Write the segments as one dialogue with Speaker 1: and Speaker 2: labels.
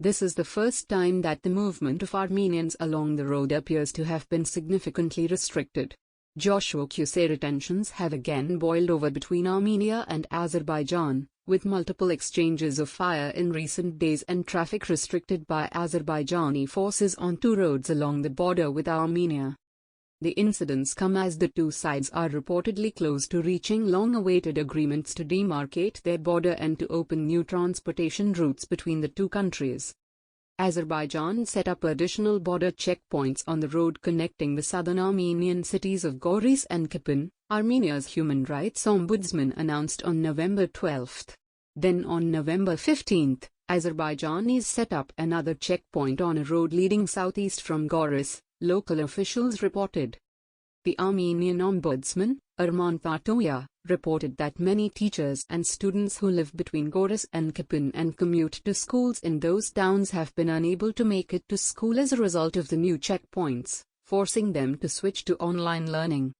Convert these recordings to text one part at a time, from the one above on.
Speaker 1: This is the first time that the movement of Armenians along the road appears to have been significantly restricted. Joshua Q. tensions have again boiled over between Armenia and Azerbaijan, with multiple exchanges of fire in recent days and traffic restricted by Azerbaijani forces on two roads along the border with Armenia. The incidents come as the two sides are reportedly close to reaching long-awaited agreements to demarcate their border and to open new transportation routes between the two countries. Azerbaijan set up additional border checkpoints on the road connecting the southern Armenian cities of Goris and Kapan, Armenia's human rights ombudsman announced on November 12. Then on November 15, Azerbaijanis set up another checkpoint on a road leading southeast from Goris, local officials reported. The Armenian ombudsman, Armenian, reported that many teachers and students who live between Goris and Kapan and commute to schools in those towns have been unable to make it to school as a result of the new checkpoints, forcing them to switch to online learning.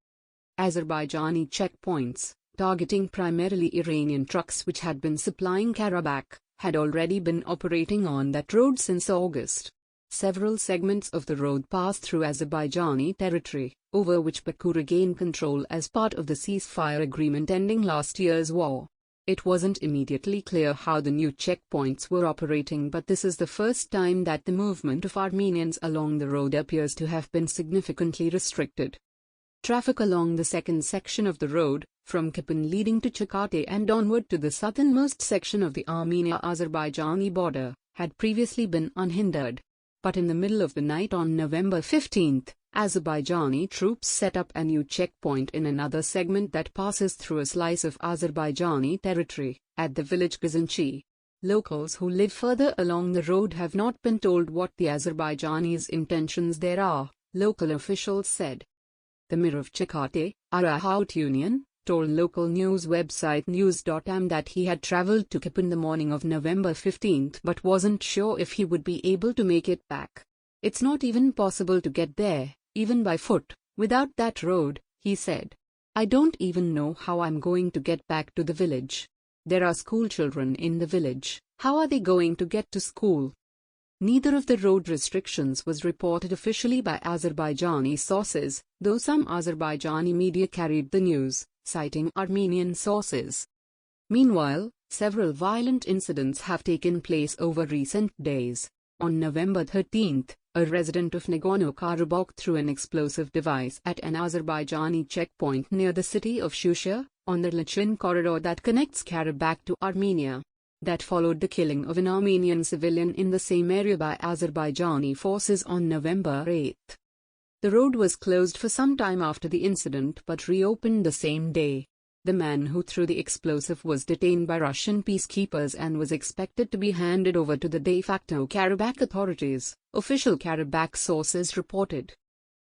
Speaker 1: Azerbaijani checkpoints, targeting primarily Iranian trucks which had been supplying Karabakh, had already been operating on that road since August. Several segments of the road pass through Azerbaijani territory, over which Baku regained control as part of the ceasefire agreement ending last year's war. It wasn't immediately clear how the new checkpoints were operating, but this is the first time that the movement of Armenians along the road appears to have been significantly restricted. Traffic along the second section of the road, from Kapan leading to Chakate and onward to the southernmost section of the Armenia-Azerbaijani border, had previously been unhindered. But in the middle of the night on November 15, Azerbaijani troops set up a new checkpoint in another segment that passes through a slice of Azerbaijani territory, at the village Gazanchi. Locals who live further along the road have not been told what the Azerbaijanis' intentions there are, local officials said. The mayor of Chakate, Arahut told local news website news.am that he had travelled to Kapan the morning of November 15 but wasn't sure if he would be able to make it back. It's not even possible to get there, even by foot, without that road, he said. I don't even know how I'm going to get back to the village. There are school children in the village, how are they going to get to school? Neither of the road restrictions was reported officially by Azerbaijani sources, though some Azerbaijani media carried the news, citing Armenian sources. Meanwhile, several violent incidents have taken place over recent days. On November 13, a resident of Nagorno-Karabakh threw an explosive device at an Azerbaijani checkpoint near the city of Shusha, on the Lachin corridor that connects Karabakh to Armenia. That followed the killing of an Armenian civilian in the same area by Azerbaijani forces on November 8. The road was closed for some time after the incident but reopened the same day. The man who threw the explosive was detained by Russian peacekeepers and was expected to be handed over to the de facto Karabakh authorities, official Karabakh sources reported.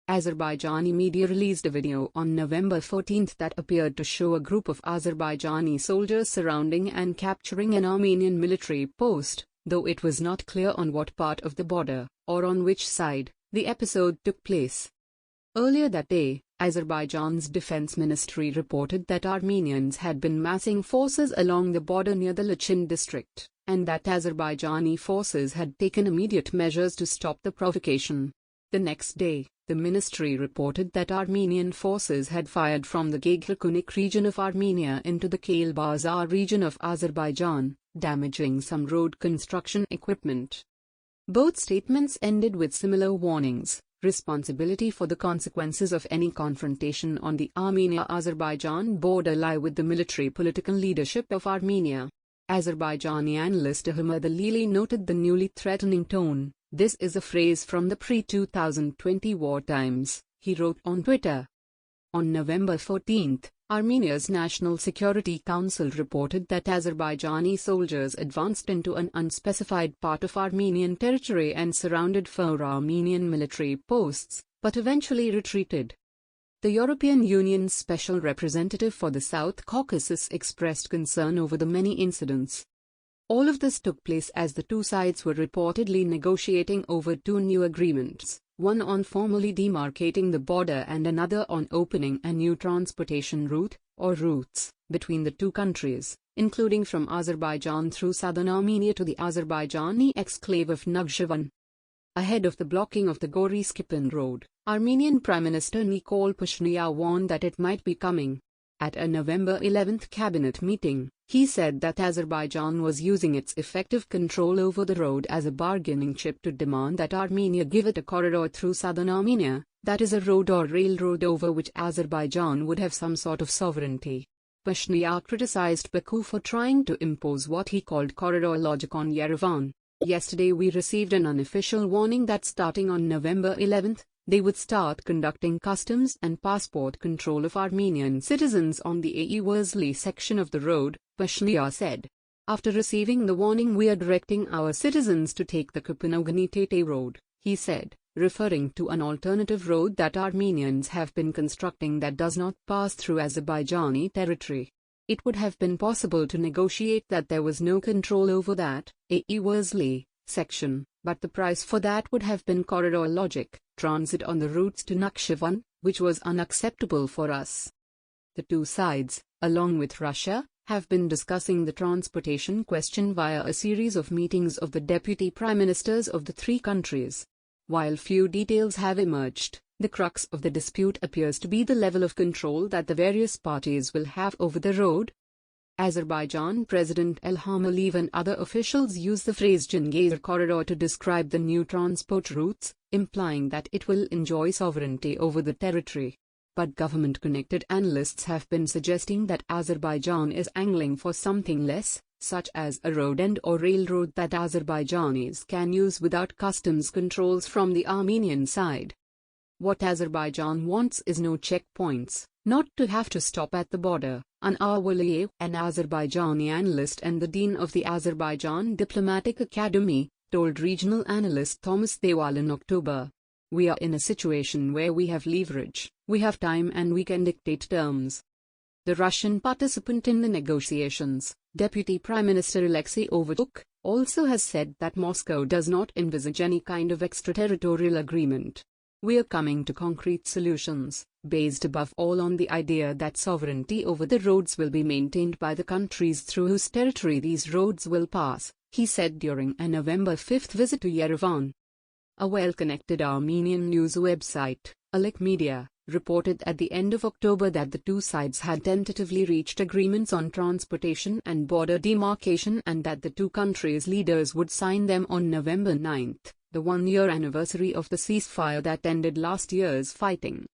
Speaker 1: Azerbaijani media released a video on November 14 that appeared to show a group of Azerbaijani soldiers surrounding and capturing an Armenian military post, though it was not clear on what part of the border, or on which side, the episode took place. Earlier that day, Azerbaijan's defense ministry reported that Armenians had been massing forces along the border near the Lachin district, and that Azerbaijani forces had taken immediate measures to stop the provocation. The next day, the ministry reported that Armenian forces had fired from the Gaghakunik region of Armenia into the Kale Bazar region of Azerbaijan, damaging some road construction equipment. Both statements ended with similar warnings. Responsibility for the consequences of any confrontation on the Armenia-Azerbaijan border lie with the military political leadership of Armenia. Azerbaijani analyst Ahmed Alili noted the newly threatening tone. This is a phrase from the pre-2020 war times, he wrote on Twitter. On November 14, Armenia's National Security Council reported that Azerbaijani soldiers advanced into an unspecified part of Armenian territory and surrounded 4 Armenian military posts, but eventually retreated. The European Union's Special Representative for the South Caucasus expressed concern over the many incidents. All of this took place as the two sides were reportedly negotiating over 2 new agreements, one on formally demarcating the border and another on opening a new transportation route, or routes, between the two countries, including from Azerbaijan through southern Armenia to the Azerbaijani exclave of Nakhchivan. Ahead of the blocking of the Goris-Kapan road, Armenian Prime Minister Nikol Pashinyan warned that it might be coming. At a November 11 cabinet meeting, he said that Azerbaijan was using its effective control over the road as a bargaining chip to demand that Armenia give it a corridor through southern Armenia, that is a road or railroad over which Azerbaijan would have some sort of sovereignty. Pashinyan criticized Baku for trying to impose what he called corridor logic on Yerevan. Yesterday we received an unofficial warning that starting on November 11, they would start conducting customs and passport control of Armenian citizens on the Azerbaijani section of the road, Pashinyan said. After receiving the warning, we are directing our citizens to take the Kapan-Oganitete road, he said, referring to an alternative road that Armenians have been constructing that does not pass through Azerbaijani territory. It would have been possible to negotiate that there was no control over that Azerbaijani section, but the price for that would have been corridor logic, transit on the routes to Nakhchivan, which was unacceptable for us. The two sides, along with Russia, have been discussing the transportation question via a series of meetings of the deputy prime ministers of the three countries. While few details have emerged, the crux of the dispute appears to be the level of control that the various parties will have over the road. Azerbaijan President Ilham Aliyev and other officials use the phrase Jangazer corridor to describe the new transport routes, implying that it will enjoy sovereignty over the territory. But government-connected analysts have been suggesting that Azerbaijan is angling for something less, such as a road and/or railroad that Azerbaijanis can use without customs controls from the Armenian side. What Azerbaijan wants is no checkpoints, not to have to stop at the border, Anar Waliyev, an Azerbaijani analyst and the dean of the Azerbaijan Diplomatic Academy, told regional analyst Thomas Dewal in October. We are in a situation where we have leverage, we have time and we can dictate terms. The Russian participant in the negotiations, Deputy Prime Minister Alexei Overchuk, also has said that Moscow does not envisage any kind of extraterritorial agreement. We are coming to concrete solutions, based above all on the idea that sovereignty over the roads will be maintained by the countries through whose territory these roads will pass, he said during a November 5 visit to Yerevan. A well-connected Armenian news website, Alik Media, reported at the end of October that the two sides had tentatively reached agreements on transportation and border demarcation and that the two countries' leaders would sign them on November 9, the one-year anniversary of the ceasefire that ended last year's fighting.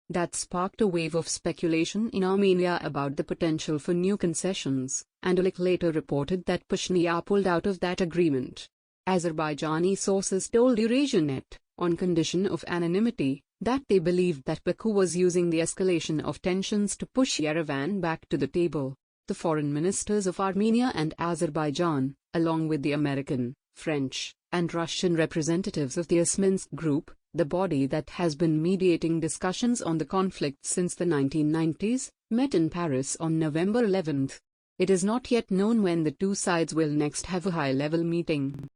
Speaker 1: That sparked a wave of speculation in Armenia about the potential for new concessions, and Alik later reported that Pashinyan pulled out of that agreement. Azerbaijani sources told EurasiaNet, on condition of anonymity, that they believed that Baku was using the escalation of tensions to push Yerevan back to the table. The foreign ministers of Armenia and Azerbaijan, along with the American, French, and Russian representatives of the Minsk Group, the body that has been mediating discussions on the conflict since the 1990s, met in Paris on November 11. It is not yet known when the two sides will next have a high-level meeting.